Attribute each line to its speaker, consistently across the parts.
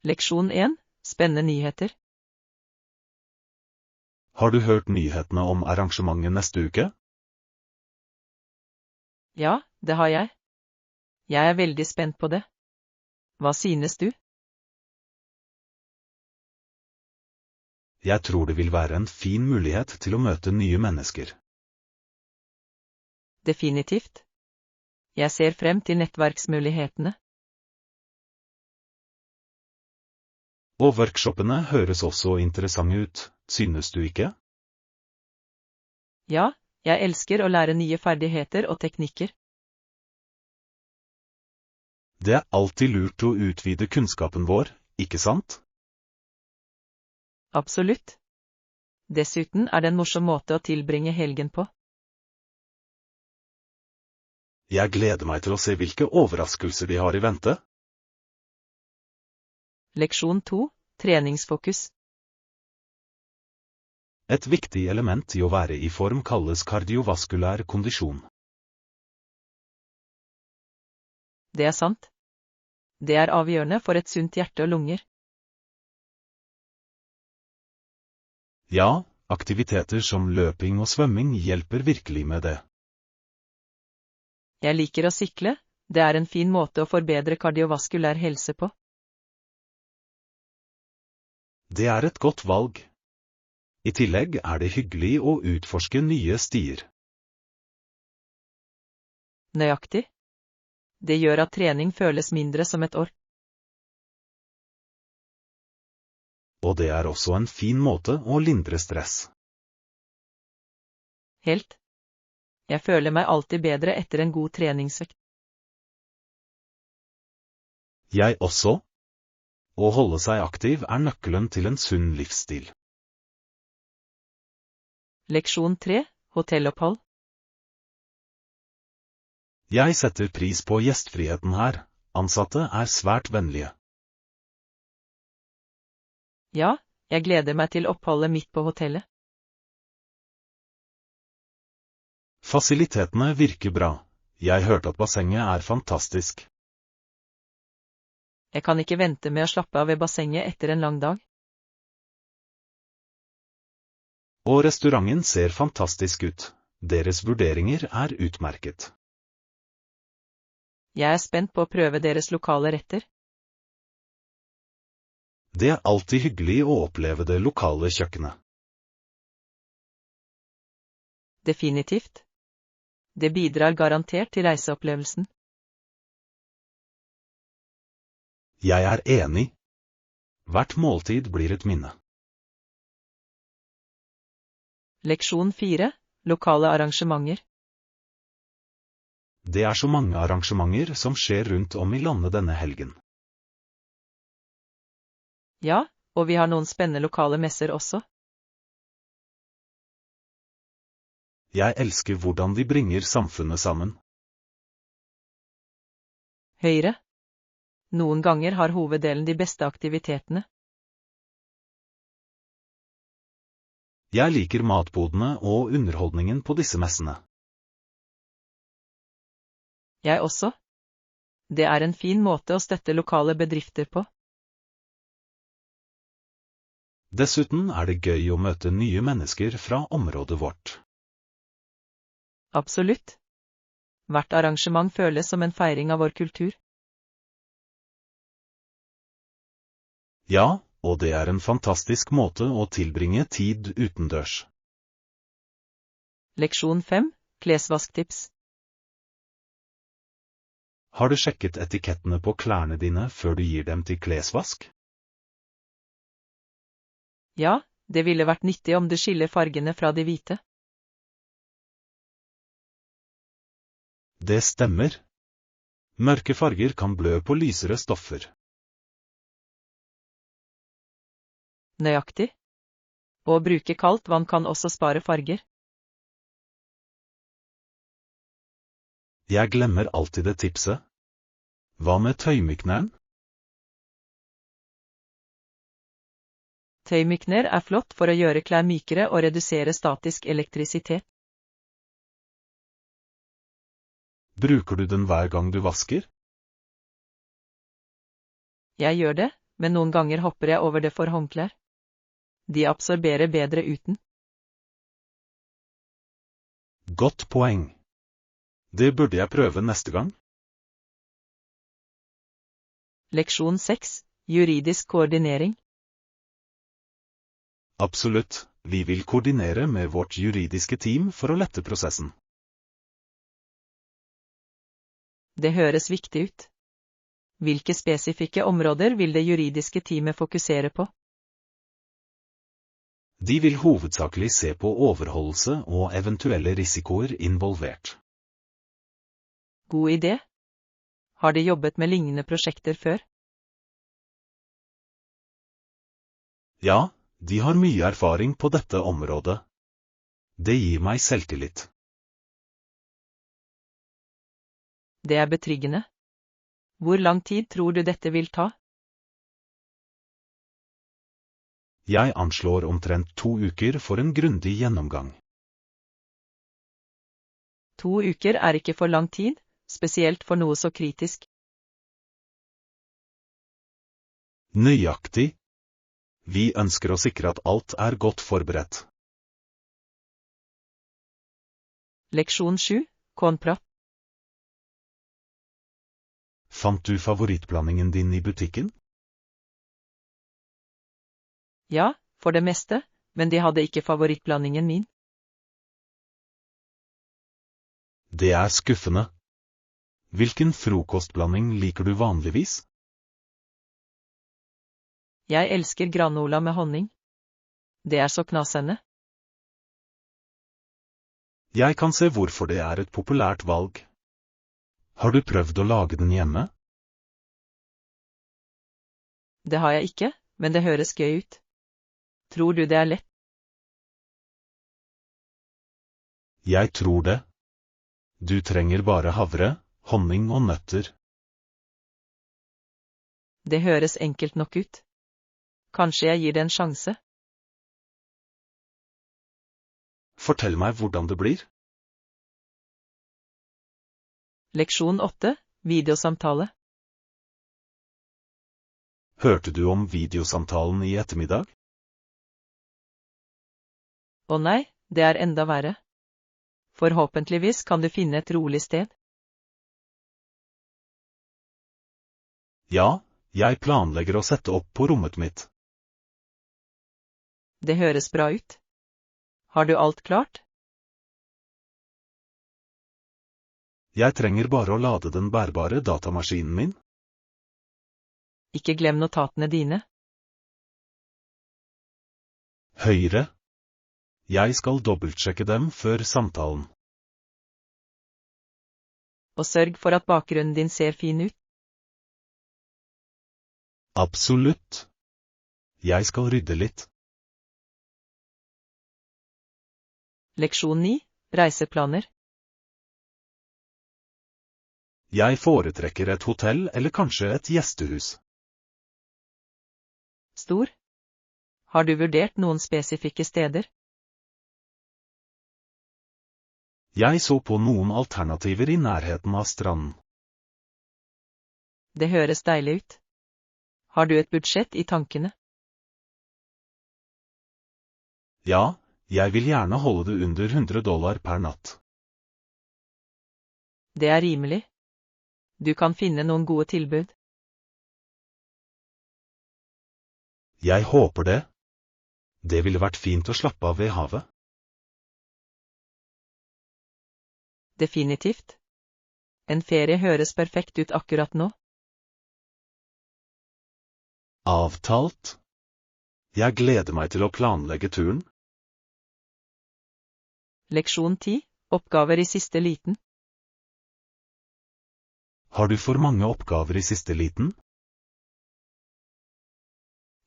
Speaker 1: Leksjon 1. Spennende nyheter.
Speaker 2: Har du hørt nyhetene om arrangementet neste uke?
Speaker 1: Ja, det har jeg. Jeg er veldig spent på det. Hva synes du?
Speaker 2: Jeg tror det vil være en fin mulighet til å møte nye mennesker.
Speaker 1: Definitivt. Jeg ser frem til nettverksmulighetene.
Speaker 2: Og workshopene høres også interessante ut, synes du ikke?
Speaker 1: Ja, jeg elsker å lære nye ferdigheter og teknikker.
Speaker 2: Det er alltid lurt å utvide kunnskapen vår, ikke sant?
Speaker 1: Absolutt. Dessuten er det en morsom måte å tilbringe helgen på.
Speaker 2: Jeg gleder meg til å se hvilke overraskelser de har i vente.
Speaker 1: Leksjon 2. Treningsfokus.
Speaker 2: Et viktig element i å være i form kalles kardiovaskulær kondisjon.
Speaker 1: Det er sant. Det er avgjørende for et sunt hjerte og lunger.
Speaker 2: Ja, aktiviteter som løping og svømming hjelper virkelig med det.
Speaker 1: Jeg liker å sykle, det er en fin måte å forbedre kardiovaskulær helse på.
Speaker 2: Det er et godt valg. I tillegg er det hyggelig å utforske nye stier.
Speaker 1: Nøyaktig. Det gjør at trening føles mindre som et år.
Speaker 2: Og det er også en fin måte å lindre stress.
Speaker 1: Helt. Jeg føler meg alltid bedre etter en god treningsøkt.
Speaker 2: Jeg også. Å holde seg aktiv er nøkkelen til en sunn livsstil.
Speaker 1: Leksjon 3. Hotellopphold.
Speaker 2: Jeg setter pris på gjestfriheten her. Ansatte er svært vennlige.
Speaker 1: Ja, jeg gleder meg til oppholdet mitt på hotellet.
Speaker 2: Fasilitetene virker bra. Jeg hørte at bassenget er fantastisk.
Speaker 1: Jeg kan ikke vente med å slappe av ved bassenget etter en lang dag.
Speaker 2: Og restauranten ser fantastisk ut. Deres vurderinger er utmerket.
Speaker 1: Jeg er spent på å prøve deres lokale retter.
Speaker 2: Det er alltid hyggelig å oppleve det lokale kjøkkenet.
Speaker 1: Definitivt. Det bidrar garantert til reiseopplevelsen.
Speaker 2: Jeg er enig. Hvert måltid blir et minne.
Speaker 1: Leksjon 4. Lokale arrangementer.
Speaker 2: Det er så mange arrangementer som skjer rundt om i landet denne helgen.
Speaker 1: Ja, og vi har noen spennende lokale messer også.
Speaker 2: Jeg elsker hvordan de bringer samfunnet sammen.
Speaker 1: Høyre. Noen ganger har hoveddelen de beste aktivitetene.
Speaker 2: Jeg liker matbodene og underholdningen på disse messene.
Speaker 1: Jeg også. Det er en fin måte å støtte lokale bedrifter på.
Speaker 2: Dessuten er det gøy å møte nye mennesker fra området vårt.
Speaker 1: Absolutt. Hvert arrangement føles som en feiring av vår kultur.
Speaker 2: Ja, og det er en fantastisk måte å tilbringe tid utendørs.
Speaker 1: Leksjon 5. Klesvasktips.
Speaker 2: Har du sjekket etikettene på klærne dine før du gir dem til klesvask?
Speaker 1: Ja, det ville vært nyttig om du skiller fargene fra de hvite.
Speaker 2: Det stemmer. Mørke farger kan blø på lysere stoffer.
Speaker 1: Nøyaktig. Å bruke kaldt vann kan også spare farger.
Speaker 2: Jeg glemmer alltid det tipset. Hva med tøymykneren?
Speaker 1: Tøymykner er flott for å gjøre klær mykere og redusere statisk elektrisitet.
Speaker 2: Bruker du den hver gang du vasker?
Speaker 1: Jeg gjør det, men noen ganger hopper jeg over det for håndklær. De absorberer bedre uten.
Speaker 2: Godt poeng. Det burde jeg prøve neste gang.
Speaker 1: Leksjon 6. Juridisk koordinering.
Speaker 2: Absolutt, vi vil koordinere med vårt juridiske team for å lette prosessen.
Speaker 1: Det høres viktig ut. Hvilke spesifikke områder vil det juridiske teamet fokusere på?
Speaker 2: De vil hovedsakelig se på overholdelse og eventuelle risikoer involvert.
Speaker 1: God idé. Har de jobbet med lignende prosjekter før?
Speaker 2: Ja, de har mye erfaring på dette området. Det gir meg selvtillit.
Speaker 1: Det er betryggende. Hvor lang tid tror du dette vil ta?
Speaker 2: Jeg anslår omtrent 2 uker for en grundig gjennomgang.
Speaker 1: 2 uker er ikke for lang tid, spesielt for noe så kritisk.
Speaker 2: Nøyaktig. Vi ønsker å sikre at alt er godt forberedt.
Speaker 1: Leksjon 7. Kornprat.
Speaker 2: Fant du favorittblandingen din i butikken?
Speaker 1: Ja, for det meste, men de hadde ikke favorittblandingen min.
Speaker 2: Det er skuffende. Hvilken frokostblanding liker du vanligvis?
Speaker 1: Jeg elsker granola med honning. Det er så knasende.
Speaker 2: Jeg kan se hvorfor det er et populært valg. Har du prøvd å lage den hjemme?
Speaker 1: Det har jeg ikke, men det høres gøy ut. Tror du det er lett?
Speaker 2: Jeg tror det. Du trenger bare havre, honning og nøtter.
Speaker 1: Det høres enkelt nok ut. Kanskje jeg gir det en sjanse?
Speaker 2: Fortell meg hvordan det blir.
Speaker 1: Leksjon 8. Videosamtale.
Speaker 2: Hørte du om videosamtalen i ettermiddag?
Speaker 1: Å nei, det er enda verre. Forhåpentligvis kan du finne et rolig sted.
Speaker 2: Ja, jeg planlegger å sette opp på rommet mitt.
Speaker 1: Det høres bra ut. Har du alt klart?
Speaker 2: Jeg trenger bare å lade den bærbare datamaskinen min.
Speaker 1: Ikke glem notatene dine.
Speaker 2: Høyre. Jeg skal dobbeltsjekke dem før samtalen.
Speaker 1: Og sørg for at bakgrunnen din ser fin ut.
Speaker 2: Absolutt. Jeg skal rydde litt.
Speaker 1: Leksjon 9. Reiseplaner.
Speaker 2: Jeg foretrekker et hotell eller kanskje et gjestehus.
Speaker 1: Stor. Har du vurdert noen spesifikke steder?
Speaker 2: Jeg så på noen alternativer i nærheten av stranden.
Speaker 1: Det høres deilig ut. Har du et budsjett i tankene?
Speaker 2: Ja, jeg vil gjerne holde det under $100 per natt.
Speaker 1: Det er rimelig. Du kan finne noen gode tilbud.
Speaker 2: Jeg håper det. Det ville vært fint å slappe av ved havet.
Speaker 1: Definitivt. En ferie høres perfekt ut akkurat nå.
Speaker 2: Avtalt. Jeg gleder meg til å planlegge turen.
Speaker 1: Leksjon 10. Oppgaver i siste liten.
Speaker 2: Har du for mange oppgaver i siste liten?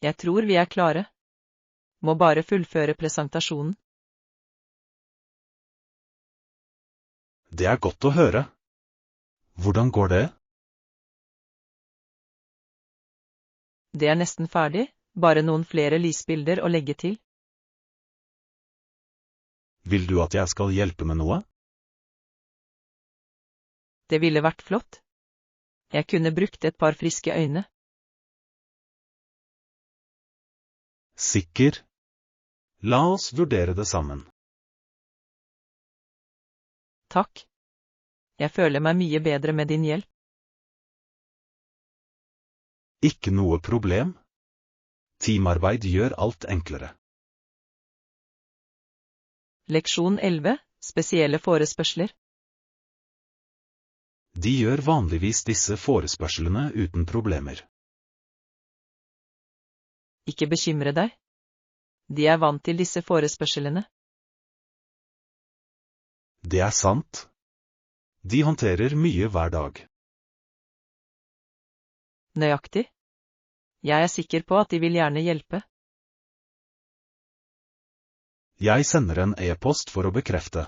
Speaker 1: Jeg tror vi er klare. Må bare fullføre presentasjonen.
Speaker 2: Det er godt å høre. Hvordan går det?
Speaker 1: Det er nesten ferdig, bare noen flere lysbilder å legge til.
Speaker 2: Vil du at jeg skal hjelpe med noe?
Speaker 1: Det ville vært flott. Jeg kunne brukt et par friske øyne.
Speaker 2: Sikker? La oss vurdere det sammen.
Speaker 1: Takk. Jeg føler meg mye bedre med din hjelp.
Speaker 2: Ikke noe problem. Teamarbeid gjør alt enklere.
Speaker 1: Leksjon 11. Spesielle forespørsler.
Speaker 2: De gjør vanligvis disse forespørslene uten problemer.
Speaker 1: Ikke bekymre deg. De er vant til disse forespørslene.
Speaker 2: Det er sant. De håndterer mye hver dag.
Speaker 1: Nøyaktig. Jeg er sikker på at de vil gjerne hjelpe.
Speaker 2: Jeg sender en e-post for å bekrefte.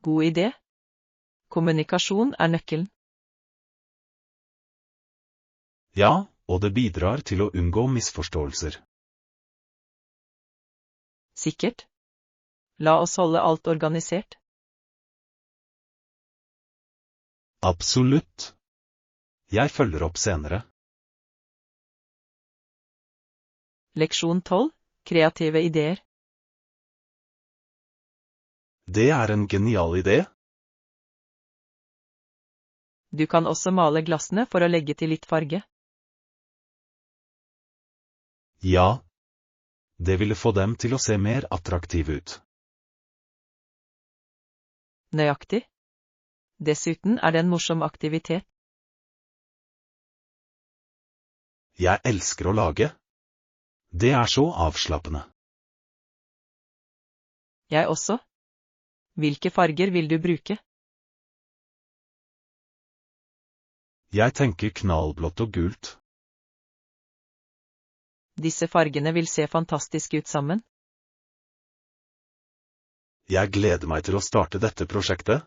Speaker 1: God idé. Kommunikasjon er nøkkelen.
Speaker 2: Ja, og det bidrar til å unngå misforståelser.
Speaker 1: Sikkert. La oss holde alt organisert.
Speaker 2: Absolutt. Jeg følger opp senere.
Speaker 1: Leksjon 12. Kreative ideer.
Speaker 2: Det er en genial idé.
Speaker 1: Du kan også male glassene for å legge til litt farge.
Speaker 2: Ja. Det ville få dem til å se mer attraktive ut.
Speaker 1: Nøyaktig. Dessuten er det en morsom aktivitet.
Speaker 2: Jeg elsker å lage. Det er så avslappende.
Speaker 1: Jeg også. Hvilke farger vil du bruke?
Speaker 2: Jeg tenker knallblått og gult.
Speaker 1: Disse fargene vil se fantastiske ut sammen.
Speaker 2: Jeg gleder meg til å starte dette prosjektet.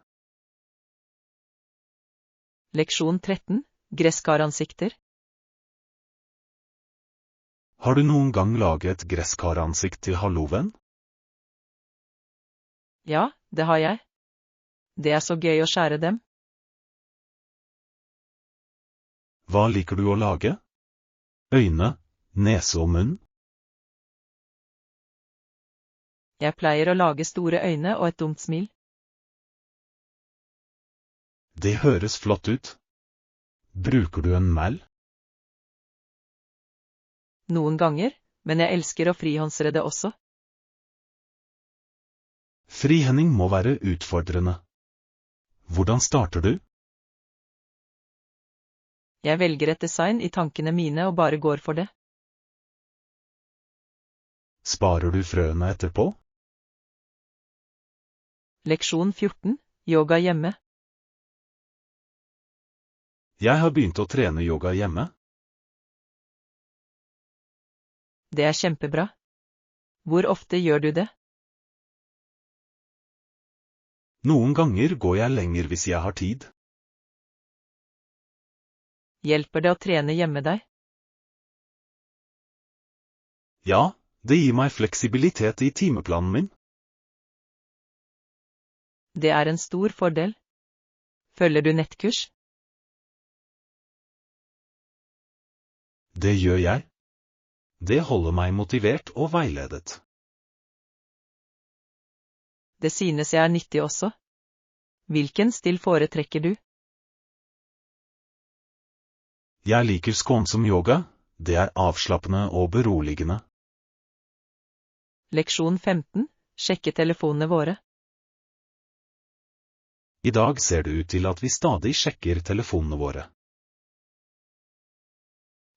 Speaker 1: Leksjon 13. Gresskaransikter.
Speaker 2: Har du noen gang laget gresskaransikt til halloween?
Speaker 1: Ja, det har jeg. Det er så gøy å skjære dem.
Speaker 2: Hva liker du å lage? Øyne, nese og munn?
Speaker 1: Jeg pleier å lage store øyne og et dumt smil.
Speaker 2: Det høres flott ut. Bruker du en mall?
Speaker 1: Noen ganger, men jeg elsker å frihåndsredde også.
Speaker 2: Frihending må være utfordrende. Hvordan starter du?
Speaker 1: Jeg velger et design i tankene mine og bare går for det.
Speaker 2: Sparer du frøene etterpå?
Speaker 1: Leksjon 14. Yoga hjemme.
Speaker 2: Jeg har begynt å trene yoga hjemme.
Speaker 1: Det er kjempebra. Hvor ofte gjør du det?
Speaker 2: Noen ganger går jeg lenger hvis jeg har tid.
Speaker 1: Hjelper det å trene hjemme deg?
Speaker 2: Ja, det gir meg fleksibilitet i timeplanen min.
Speaker 1: Det er en stor fordel. Følger du nettkurs?
Speaker 2: Det gjør jeg. Det holder meg motivert og veiledet.
Speaker 1: Det synes jeg er nyttig også. Hvilken stil foretrekker du?
Speaker 2: Jeg liker skånsom yoga. Det er avslappende og beroligende.
Speaker 1: Leksjon 15. Sjekke telefonene våre.
Speaker 2: I dag ser det ut til at vi stadig sjekker telefonene våre.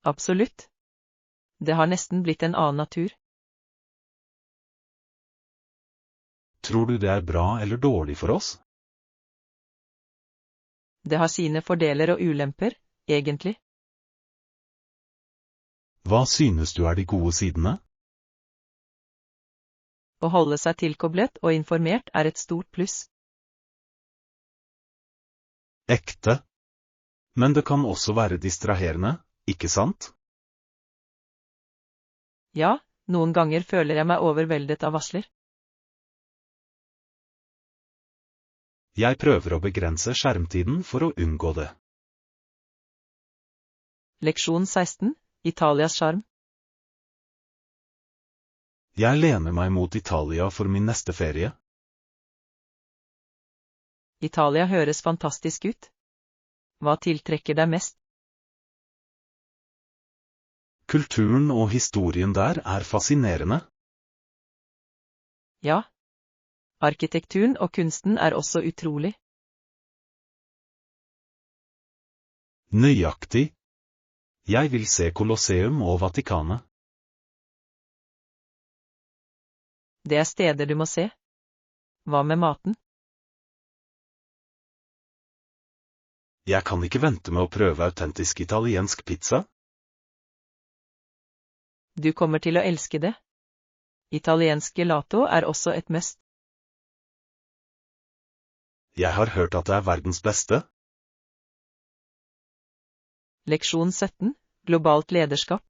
Speaker 1: Absolutt. Det har nesten blitt en annen natur.
Speaker 2: Tror du det er bra eller dårlig for oss?
Speaker 1: Det har sine fordeler og ulemper, egentlig.
Speaker 2: Hva synes du er de gode sidene?
Speaker 1: Å holde seg tilkoblet og informert er et stort pluss.
Speaker 2: Ekte. Men det kan også være distraherende, ikke sant?
Speaker 1: Ja, noen ganger føler jeg meg overveldet av varsler.
Speaker 2: Jeg prøver å begrense skjermtiden for å unngå det.
Speaker 1: Leksjon 16. Italias sjarm.
Speaker 2: Jeg lener meg mot Italia for min neste ferie.
Speaker 1: Italia høres fantastisk ut. Hva tiltrekker deg mest?
Speaker 2: Kulturen og historien der er fascinerende.
Speaker 1: Ja. Arkitekturen og kunsten er også utrolig.
Speaker 2: Nøyaktig. Jeg vil se Colosseum og Vatikanet.
Speaker 1: Det er steder du må se. Hva med maten?
Speaker 2: Jeg kan ikke vente med å prøve autentisk italiensk pizza.
Speaker 1: Du kommer til å elske det. Italiensk gelato er også et must.
Speaker 2: Jeg har hørt at det er verdens beste.
Speaker 1: Leksjon 17. Globalt lederskap.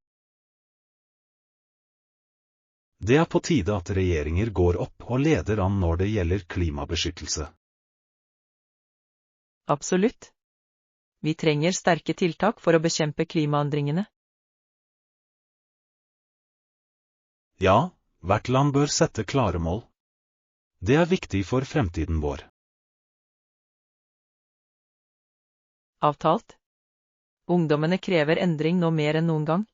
Speaker 2: Det er på tide at regjeringer går opp og leder an når det gjelder klimabeskyttelse.
Speaker 1: Absolutt. Vi trenger sterke tiltak for å bekjempe klimaendringene.
Speaker 2: Ja, hvert land bør sette klare mål. Det er viktig for fremtiden vår.
Speaker 1: Avtalt. Ungdommene krever endring nå mer enn noen gang.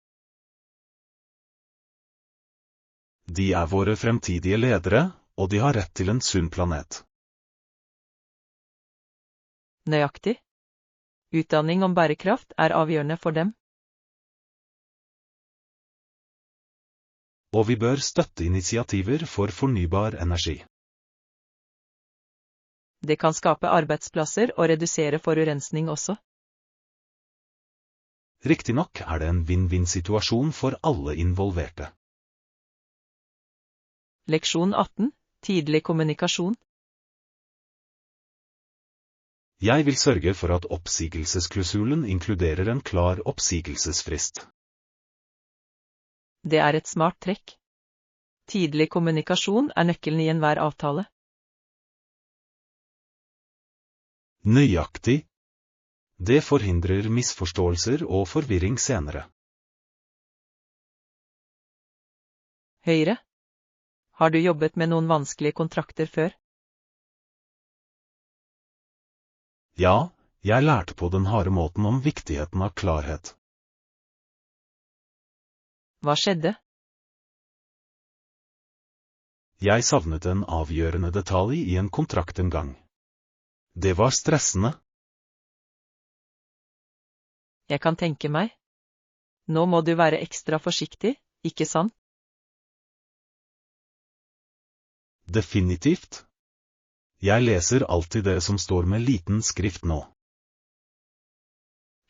Speaker 2: De er våre fremtidige ledere, og de har rett til en sunn planet.
Speaker 1: Nøyaktig. Utdanning om bærekraft er avgjørende for dem.
Speaker 2: Og vi bør støtte initiativer for fornybar energi.
Speaker 1: Det kan skape arbeidsplasser og redusere forurensning også.
Speaker 2: Riktignok er det en vinn-vinn-situasjon for alle involverte.
Speaker 1: Leksjon 18. Tidlig kommunikasjon.
Speaker 2: Jeg vil sørge for at oppsigelsesklausulen inkluderer en klar oppsigelsesfrist.
Speaker 1: Det er et smart trekk. Tidlig kommunikasjon er nøkkelen i enhver avtale.
Speaker 2: Nøyaktig. Det forhindrer misforståelser og forvirring senere.
Speaker 1: Høyre. Har du jobbet med noen vanskelige kontrakter før?
Speaker 2: Ja, jeg lærte på den harde måten om viktigheten av klarhet.
Speaker 1: Hva skjedde?
Speaker 2: Jeg savnet en avgjørende detalj i en kontrakt en gang. Det var stressende.
Speaker 1: Jeg kan tenke meg. Nå må du være ekstra forsiktig, ikke sant?
Speaker 2: Definitivt. Jeg leser alltid det som står med liten skrift nå.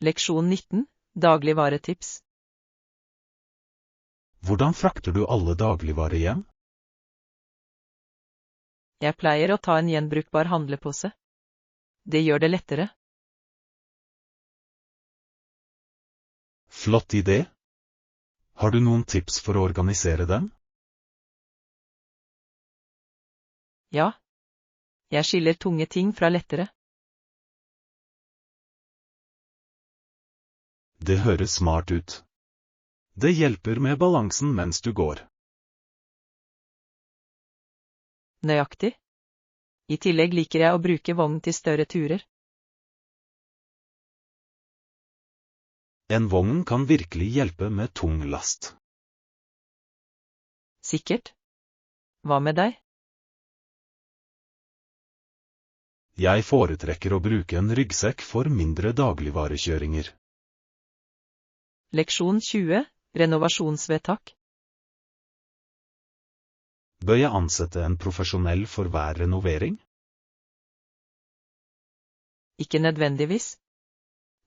Speaker 1: Leksjon 19. Dagligvaretips.
Speaker 2: Hvordan frakter du alle dagligvarer hjem?
Speaker 1: Jeg pleier å ta en gjenbrukbar handlepose. Det gjør det lettere.
Speaker 2: Flott idé. Har du noen tips for å organisere dem?
Speaker 1: Ja. Jeg skiller tunge ting fra lettere.
Speaker 2: Det høres smart ut. Det hjelper med balansen mens du går.
Speaker 1: Nøyaktig. I tillegg liker jeg å bruke vogn til større turer.
Speaker 2: En vogn kan virkelig hjelpe med tung last.
Speaker 1: Sikkert. Hva med deg?
Speaker 2: Jeg foretrekker å bruke en ryggsekk for mindre dagligvarekjøringer.
Speaker 1: Leksjon 20. Renovasjonsvedtak.
Speaker 2: Bør jeg ansette en profesjonell for hver renovering?
Speaker 1: Ikke nødvendigvis.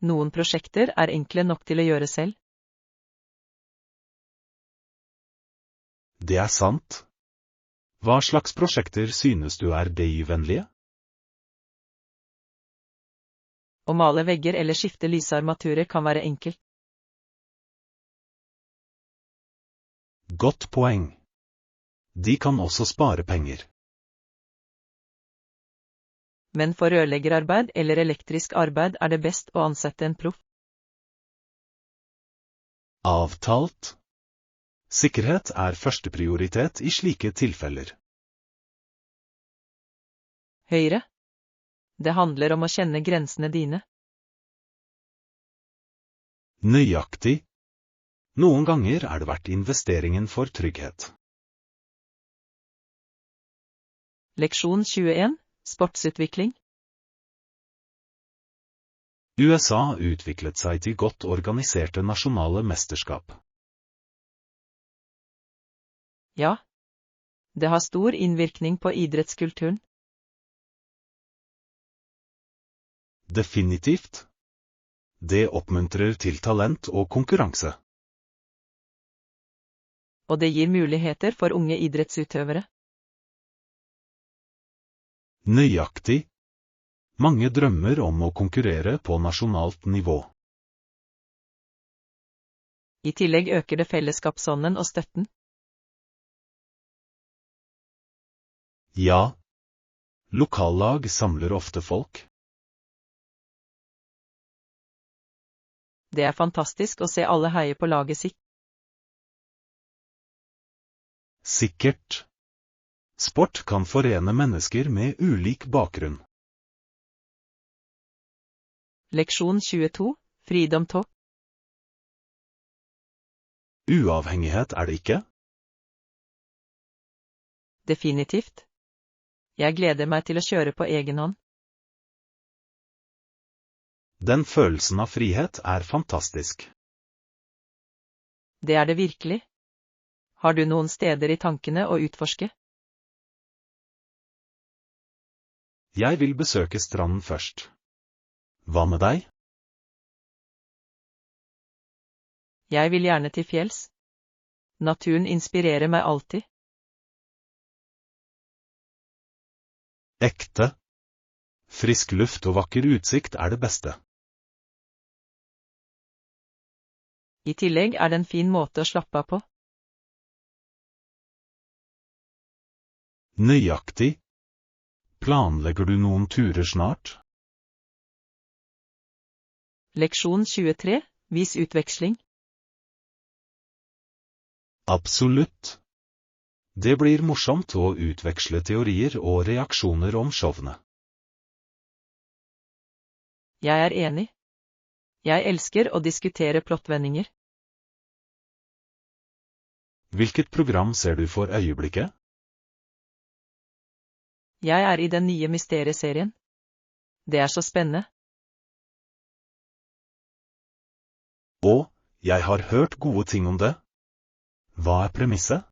Speaker 1: Noen prosjekter er enkle nok til å gjøre selv.
Speaker 2: Det er sant. Hva slags prosjekter synes du er DI-vennlige?
Speaker 1: Å male vegger eller skifte lysarmaturer kan være enkelt.
Speaker 2: Godt poeng. De kan også spare penger.
Speaker 1: Men for rørleggerarbeid eller elektrisk arbeid er det best å ansette en proff.
Speaker 2: Avtalt. Sikkerhet er førsteprioritet i slike tilfeller.
Speaker 1: Høyre. Det handler om å kjenne grensene dine.
Speaker 2: Nøyaktig. Noen ganger er det verdt investeringen for trygghet.
Speaker 1: Leksjon 21. Sportsutvikling.
Speaker 2: USA utviklet seg til godt organiserte nasjonale mesterskap.
Speaker 1: Ja. Det har stor innvirkning på idrettskulturen.
Speaker 2: Definitivt. Det oppmuntrer til talent og konkurranse.
Speaker 1: Og det gir muligheter for unge idrettsutøvere.
Speaker 2: Nøyaktig. Mange drømmer om å konkurrere på nasjonalt nivå.
Speaker 1: I tillegg øker det fellesskapsånden og støtten.
Speaker 2: Ja. Lokallag samler ofte folk.
Speaker 1: Det er fantastisk å se alle heie på laget sitt.
Speaker 2: Sikkert. Sport kan forene mennesker med ulik bakgrunn.
Speaker 1: Leksjon 22. Freedom Talk.
Speaker 2: Uavhengighet er det ikke?
Speaker 1: Definitivt. Jeg gleder meg til å kjøre på egen hånd.
Speaker 2: Den følelsen av frihet er fantastisk.
Speaker 1: Det er det virkelig. Har du noen steder i tankene å utforske?
Speaker 2: Jeg vil besøke stranden først. Hva med deg?
Speaker 1: Jeg vil gjerne til fjells. Naturen inspirerer meg alltid.
Speaker 2: Ekte. Frisk luft og vakker utsikt er det beste.
Speaker 1: I tillegg er det en fin måte å slappe av på.
Speaker 2: Nøyaktig. Planlegger du noen turer snart?
Speaker 1: Leksjon 23. Vis utveksling.
Speaker 2: Absolutt. Det blir morsomt å utveksle teorier og reaksjoner om showene.
Speaker 1: Jeg er enig. Jeg elsker å diskutere plottvendinger.
Speaker 2: Hvilket program ser du for øyeblikket?
Speaker 1: Jeg er i den nye mysterieserien. Det er så spennende.
Speaker 2: Og, jeg har hørt gode ting om det. Hva er premisset?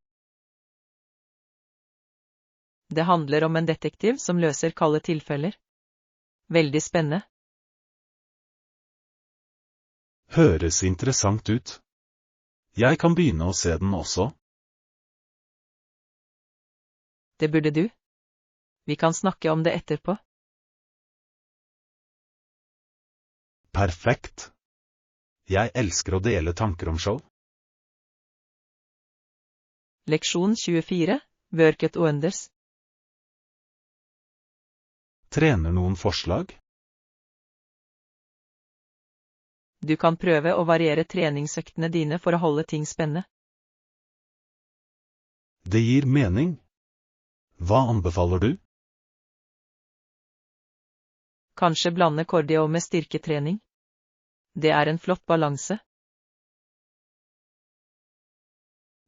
Speaker 1: Det handler om en detektiv som løser kalde tilfeller. Veldig spennende.
Speaker 2: Høres interessant ut. Jeg kan begynne å se den også.
Speaker 1: Det burde du. Vi kan snakke om det etterpå.
Speaker 2: Perfekt. Jeg elsker å dele tanker om show.
Speaker 1: Leksjon 24. Worket Wonders.
Speaker 2: Trener noen forslag?
Speaker 1: Du kan prøve å variere treningsøktene dine for å holde ting spennende.
Speaker 2: Det gir mening. Hva anbefaler du?
Speaker 1: Kanskje blande cardio med styrketrening. Det er en flott balanse.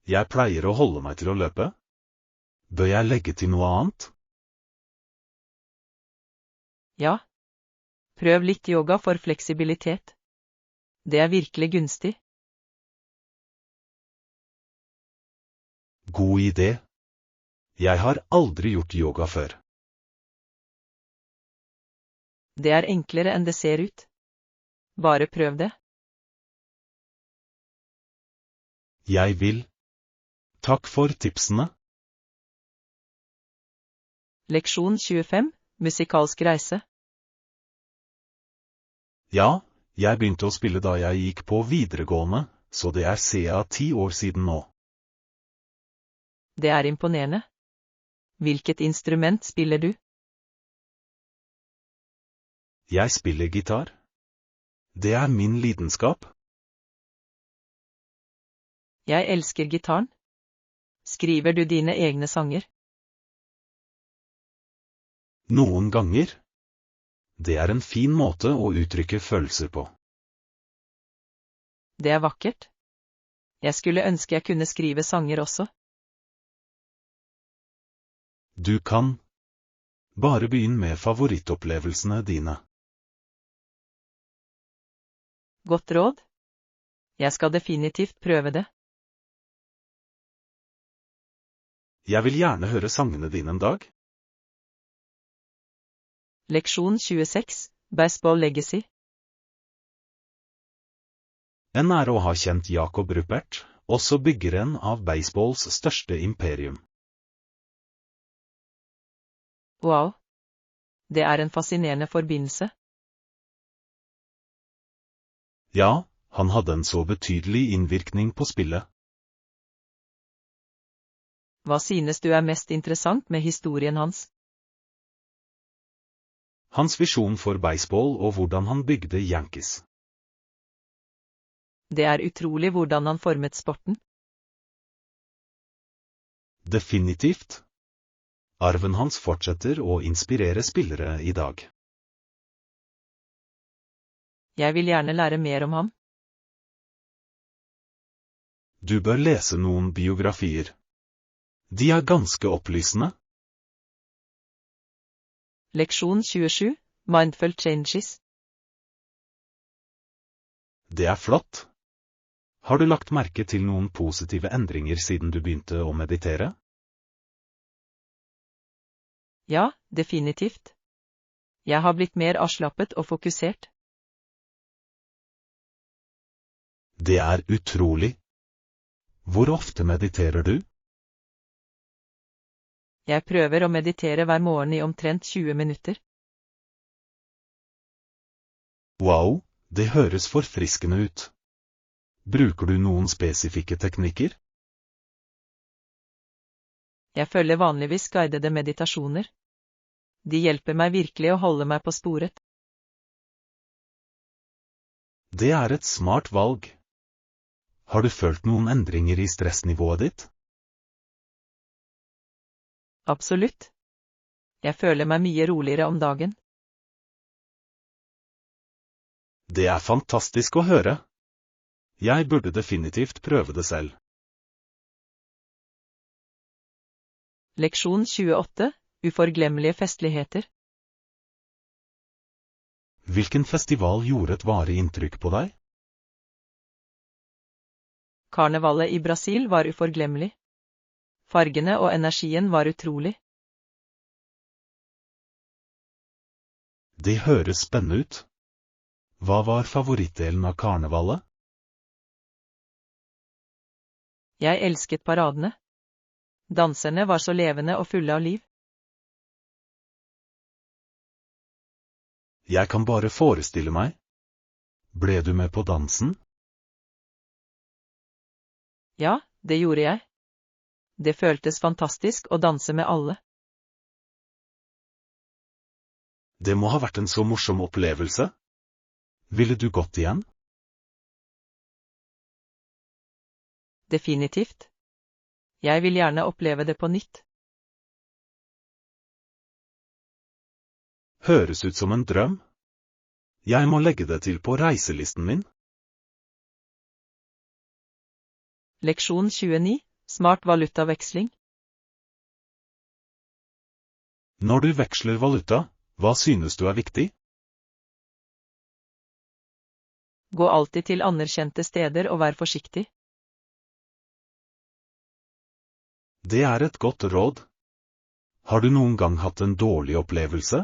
Speaker 2: Jeg pleier å holde meg til å løpe. Bør jeg legge til noe annet?
Speaker 1: Ja. Prøv litt yoga for fleksibilitet. Det er virkelig gunstig.
Speaker 2: God idé. Jeg har aldri gjort yoga før.
Speaker 1: Det er enklere enn det ser ut. Bare prøv det.
Speaker 2: Jeg vil. Takk for tipsene.
Speaker 1: Leksjon 25. Musikalsk reise.
Speaker 2: Ja, jeg begynte å spille da jeg gikk på videregående, så det er ca. 10 år siden nå.
Speaker 1: Det er imponerende. Hvilket instrument spiller du?
Speaker 2: Jeg spiller gitar. Det er min lidenskap.
Speaker 1: Jeg elsker gitaren. Skriver du dine egne sanger?
Speaker 2: Noen ganger. Det er en fin måte å uttrykke følelser på.
Speaker 1: Det er vakkert. Jeg skulle ønske jeg kunne skrive sanger også.
Speaker 2: Du kan. Bare begynn med favorittopplevelsene dine.
Speaker 1: Godt råd. Jeg skal definitivt prøve det.
Speaker 2: Jeg vil gjerne høre sangene dine en dag.
Speaker 1: Leksjon 26, Baseball Legacy.
Speaker 2: En ære å ha kjent Jakob Ruppert, også byggeren av baseballs største imperium.
Speaker 1: Wow. Det er en fascinerende forbindelse.
Speaker 2: Ja, han hadde en så betydelig innvirkning på spillet.
Speaker 1: Hva synes du er mest interessant med historien hans?
Speaker 2: Hans visjon for baseball og hvordan han bygde Yankees.
Speaker 1: Det er utrolig hvordan han formet sporten.
Speaker 2: Definitivt. Arven hans fortsetter å inspirere spillere i dag.
Speaker 1: Jeg vil gjerne lære mer om ham.
Speaker 2: Du bør lese noen biografier. De er ganske opplysende.
Speaker 1: Leksjon 27, Mindful Changes.
Speaker 2: Det er flott. Har du lagt merke til noen positive endringer siden du begynte å meditere?
Speaker 1: Ja, definitivt. Jeg har blitt mer avslappet og fokusert.
Speaker 2: Det er utrolig. Hvor ofte mediterer du?
Speaker 1: Jeg prøver å meditere hver morgen i omtrent 20 minutter.
Speaker 2: Wow, det høres forfriskende ut. Bruker du noen spesifikke teknikker?
Speaker 1: Jeg følger vanligvis guidede meditasjoner. De hjelper meg virkelig å holde meg på sporet.
Speaker 2: Det er et smart valg. Har du følt noen endringer i stressnivået ditt?
Speaker 1: Absolutt. Jeg føler meg mye roligere om dagen.
Speaker 2: Det er fantastisk å høre. Jeg burde definitivt prøve det selv.
Speaker 1: Leksjon 28, Uforglemmelige festligheter.
Speaker 2: Hvilken festival gjorde et varig inntrykk på deg?
Speaker 1: Karnevalet i Brasil var uforglemmelig. Fargene og energien var utrolig.
Speaker 2: Det høres spennende ut. Hva var favorittdelen av karnevalet?
Speaker 1: Jeg elsket paradene. Danserne var så levende og fulle av liv.
Speaker 2: Jeg kan bare forestille meg. Ble du med på dansen?
Speaker 1: Ja, det gjorde jeg. Det føltes fantastisk å danse med alle.
Speaker 2: Det må ha vært en så morsom opplevelse. Ville du gått igjen?
Speaker 1: Definitivt. Jeg vil gjerne oppleve det på nytt.
Speaker 2: Høres ut som en drøm. Jeg må legge det til på reiselisten min.
Speaker 1: Leksjon 29, Smart valutaveksling.
Speaker 2: Når du veksler valuta, hva synes du er viktig?
Speaker 1: Gå alltid til anerkjente steder og vær forsiktig.
Speaker 2: Det er et godt råd. Har du noen gang hatt en dårlig opplevelse?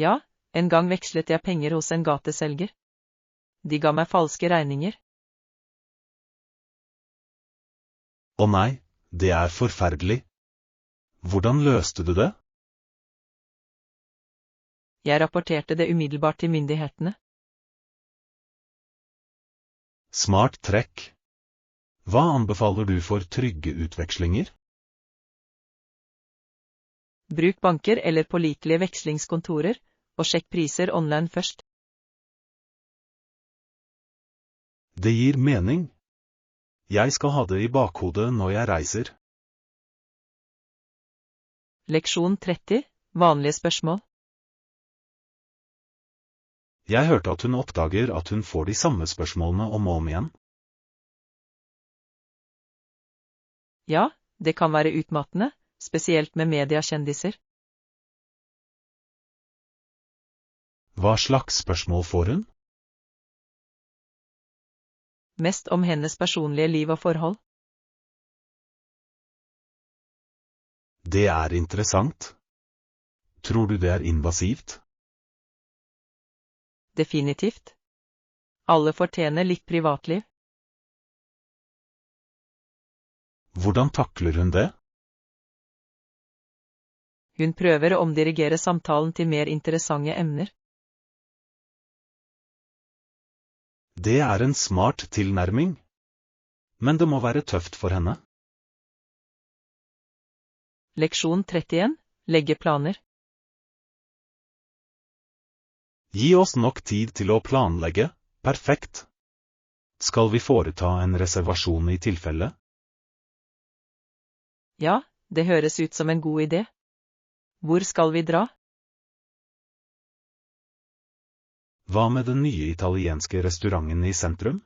Speaker 1: Ja, en gang vekslet jeg penger hos en gateselger. De ga meg falske regninger.
Speaker 2: Å nei, det er forferdelig. Hvordan løste du det?
Speaker 1: Jeg rapporterte det umiddelbart til myndighetene.
Speaker 2: Smart trekk. Hva anbefaler du for trygge utvekslinger?
Speaker 1: Bruk banker eller pålitelige vekslingskontorer, og sjekk priser online først.
Speaker 2: Det gir mening. Jeg skal ha det i bakhodet når jeg reiser.
Speaker 1: Leksjon 30, vanlige spørsmål.
Speaker 2: Jeg hørte at hun oppdager at hun får de samme spørsmålene om og om igjen.
Speaker 1: Ja, det kan være utmattende, spesielt med mediekjendiser.
Speaker 2: Hva slags spørsmål får hun?
Speaker 1: Mest om hennes personlige liv og forhold.
Speaker 2: Det er interessant. Tror du det er invasivt?
Speaker 1: Definitivt. Alle fortjener litt privatliv.
Speaker 2: Hvordan takler hun det?
Speaker 1: Hun prøver å omdirigere samtalen til mer interessante emner.
Speaker 2: Det er en smart tilnærming. Men det må være tøft for henne.
Speaker 1: Leksjon 31, legge planer.
Speaker 2: Gi oss nok tid til å planlegge. Perfekt. Skal vi foreta en reservasjon i tilfelle?
Speaker 1: Ja, det høres ut som en god idé. Hvor skal vi dra?
Speaker 2: Hva med den nye italienske restauranten i sentrum?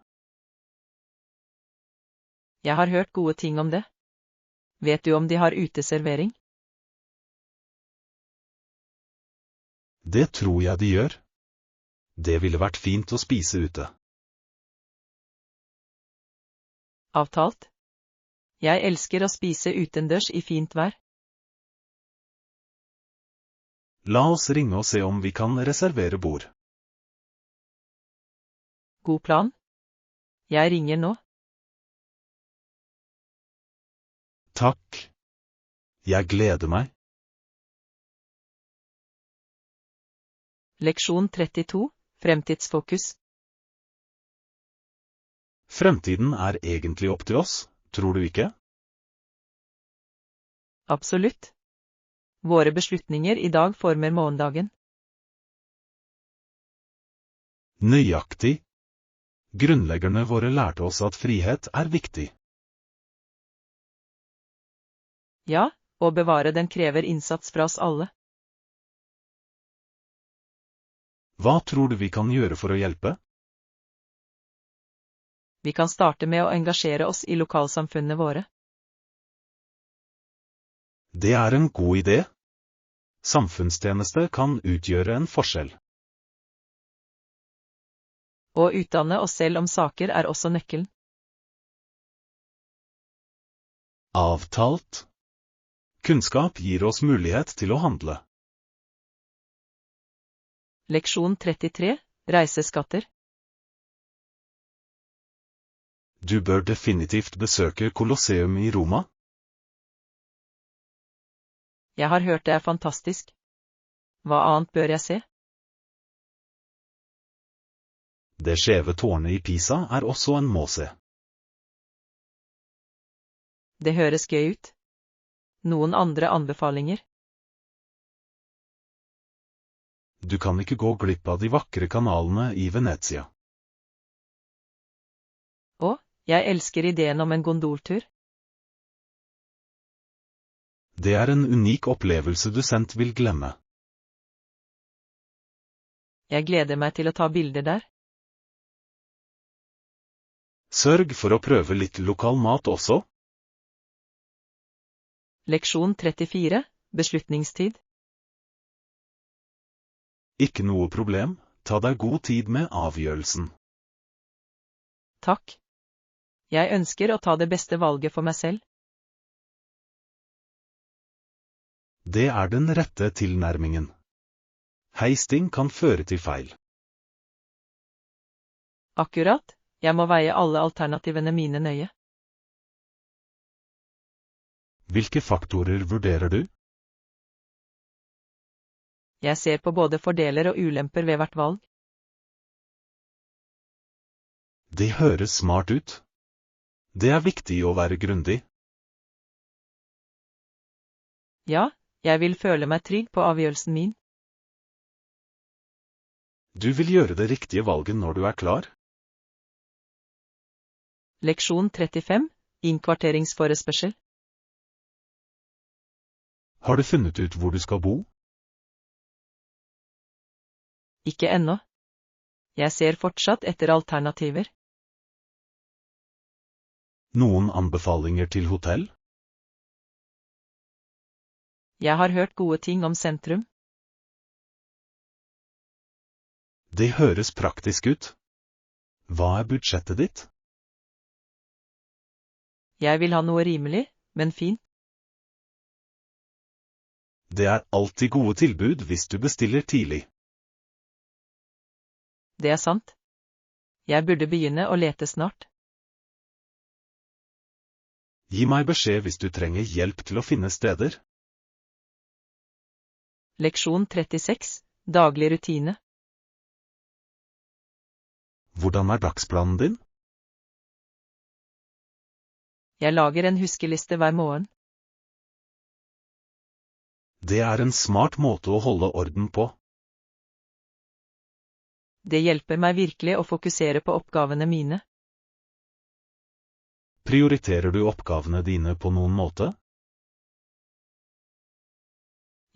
Speaker 1: Jeg har hørt gode ting om det. Vet du om de har uteservering?
Speaker 2: Det tror jeg de gjør. Det ville vært fint å spise ute.
Speaker 1: Avtalt. Jeg elsker å spise utendørs i fint vær.
Speaker 2: La oss ringe og se om vi kan reservere bord.
Speaker 1: God plan. Jeg ringer nå.
Speaker 2: Takk. Jeg gleder meg.
Speaker 1: Leksjon 32, fremtidsfokus.
Speaker 2: Fremtiden er egentlig opp til oss, tror du ikke?
Speaker 1: Absolutt. Våre beslutninger i dag former morgendagen.
Speaker 2: Nøyaktig. Grunnleggerne våre lærte oss at frihet er viktig.
Speaker 1: Ja, å bevare den krever innsats fra oss alle.
Speaker 2: Hva tror du vi kan gjøre for å hjelpe?
Speaker 1: Vi kan starte med å engasjere oss i lokalsamfunnene våre.
Speaker 2: Det er en god idé. Samfunnstjeneste kan utgjøre en forskjell.
Speaker 1: Å utdanne oss selv om saker er også nøkkelen.
Speaker 2: Avtalt. Kunnskap gir oss mulighet til å handle.
Speaker 1: Leksjon 33, reiseskatter.
Speaker 2: Du bør definitivt besøke Colosseum i Roma.
Speaker 1: Jeg har hørt det er fantastisk. Hva annet bør jeg se?
Speaker 2: Det skjeve tårnet i Pisa er også en må-se.
Speaker 1: Det høres gøy ut. Noen andre anbefalinger?
Speaker 2: Du kan ikke gå glipp av de vakre kanalene i Venezia.
Speaker 1: Å, jeg elsker ideen om en gondoltur.
Speaker 2: Det er en unik opplevelse du sent vil glemme.
Speaker 1: Jeg gleder meg til å ta bilder der.
Speaker 2: Sørg for å prøve litt lokal mat også.
Speaker 1: Leksjon 34, beslutningstid.
Speaker 2: Ikke noe problem, ta deg god tid med avgjørelsen.
Speaker 1: Takk. Jeg ønsker å ta det beste valget for meg selv.
Speaker 2: Det er den rette tilnærmingen. Heisting kan føre til feil.
Speaker 1: Akkurat, jeg må veie alle alternativene mine nøye.
Speaker 2: Hvilke faktorer vurderer du?
Speaker 1: Jeg ser på både fordeler og ulemper ved hvert valg.
Speaker 2: Det høres smart ut. Det er viktig å være grundig.
Speaker 1: Ja, jeg vil føle meg trygg på avgjørelsen min.
Speaker 2: Du vil gjøre det riktige valget når du er klar.
Speaker 1: Leksjon 35, innkvarteringsforespørsel.
Speaker 2: Har du funnet ut hvor du skal bo?
Speaker 1: Ikke ennå. Jeg ser fortsatt etter alternativer.
Speaker 2: Noen anbefalinger til hotell?
Speaker 1: Jeg har hørt gode ting om sentrum.
Speaker 2: Det høres praktisk ut. Hva er budsjettet ditt?
Speaker 1: Jeg vil ha noe rimelig, men fint.
Speaker 2: Det er alltid gode tilbud hvis du bestiller tidlig.
Speaker 1: Det er sant. Jeg burde begynne å lete snart.
Speaker 2: Gi meg beskjed hvis du trenger hjelp til å finne steder.
Speaker 1: Leksjon 36, daglig rutine.
Speaker 2: Hvordan er dagsplanen din?
Speaker 1: Jeg lager en huskeliste hver morgen.
Speaker 2: Det er en smart måte å holde orden på.
Speaker 1: Det hjelper meg virkelig å fokusere på oppgavene mine.
Speaker 2: Prioriterer du oppgavene dine på noen måte?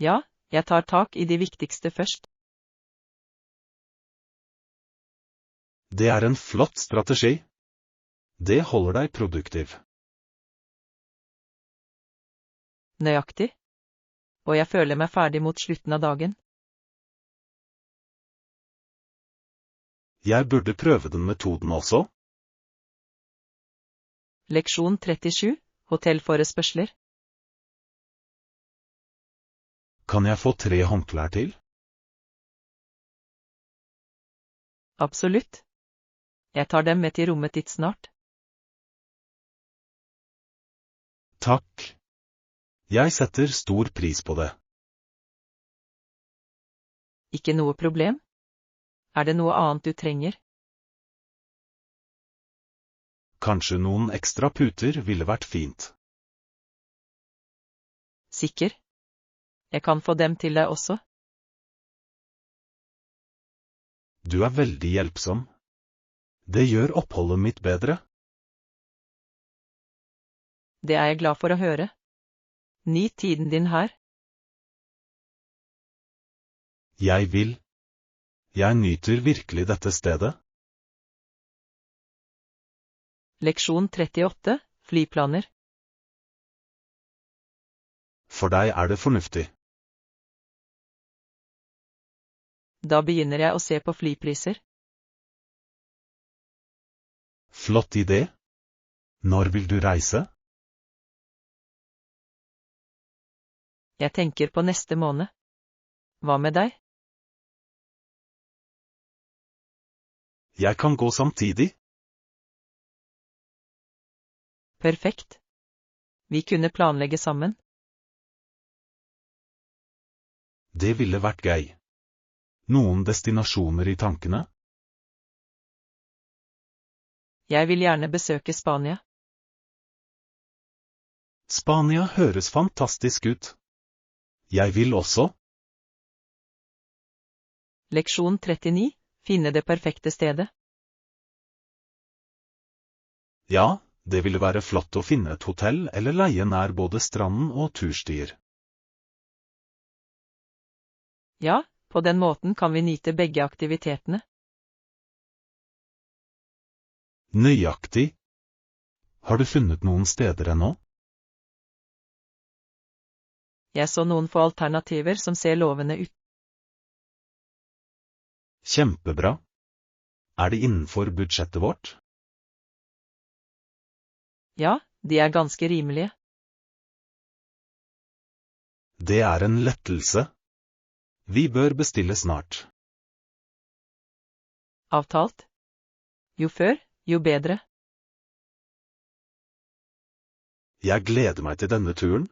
Speaker 1: Ja, jeg tar tak i de viktigste først.
Speaker 2: Det er en flott strategi. Det holder deg produktiv.
Speaker 1: Nøyaktig. Og jeg føler meg ferdig mot slutten av dagen.
Speaker 2: Jeg burde prøve den metoden også.
Speaker 1: Leksjon 37, hotellforespørsler.
Speaker 2: Kan jeg få 3 håndklær til?
Speaker 1: Absolutt. Jeg tar dem med til rommet ditt snart.
Speaker 2: Takk. Jeg setter stor pris på det.
Speaker 1: Ikke noe problem? Er det noe annet du trenger?
Speaker 2: Kanskje noen ekstra puter ville vært fint.
Speaker 1: Sikker? Jeg kan få dem til deg også.
Speaker 2: Du er veldig hjelpsom. Det gjør oppholdet mitt bedre.
Speaker 1: Det er jeg glad for å høre. Nyt tiden din her.
Speaker 2: Jeg vil. Jeg nyter virkelig dette stedet.
Speaker 1: Leksjon 38, flyplaner.
Speaker 2: For deg er det fornuftig.
Speaker 1: Da begynner jeg å se på flypriser.
Speaker 2: Flott idé. Når vil du reise?
Speaker 1: Jeg tenker på neste måned. Hva med deg?
Speaker 2: Jeg kan gå samtidig.
Speaker 1: Perfekt. Vi kunne planlegge sammen.
Speaker 2: Det ville vært gøy. Noen destinasjoner i tankene?
Speaker 1: Jeg vil gjerne besøke Spania.
Speaker 2: Spania høres fantastisk ut. Jeg vil også.
Speaker 1: Leksjon 39, finne det perfekte stedet.
Speaker 2: Ja, det ville være flott å finne et hotell eller leie nær både stranden og turstier.
Speaker 1: Ja, på den måten kan vi nyte begge aktivitetene.
Speaker 2: Nøyaktig. Har du funnet noen steder ennå?
Speaker 1: Jeg så noen få alternativer som ser lovende ut.
Speaker 2: Kjempebra. Er det innenfor budsjettet vårt?
Speaker 1: Ja, de er ganske rimelige.
Speaker 2: Det er en lettelse. Vi bør bestille snart.
Speaker 1: Avtalt? Jo før, jo bedre.
Speaker 2: Jeg gleder meg til denne turen.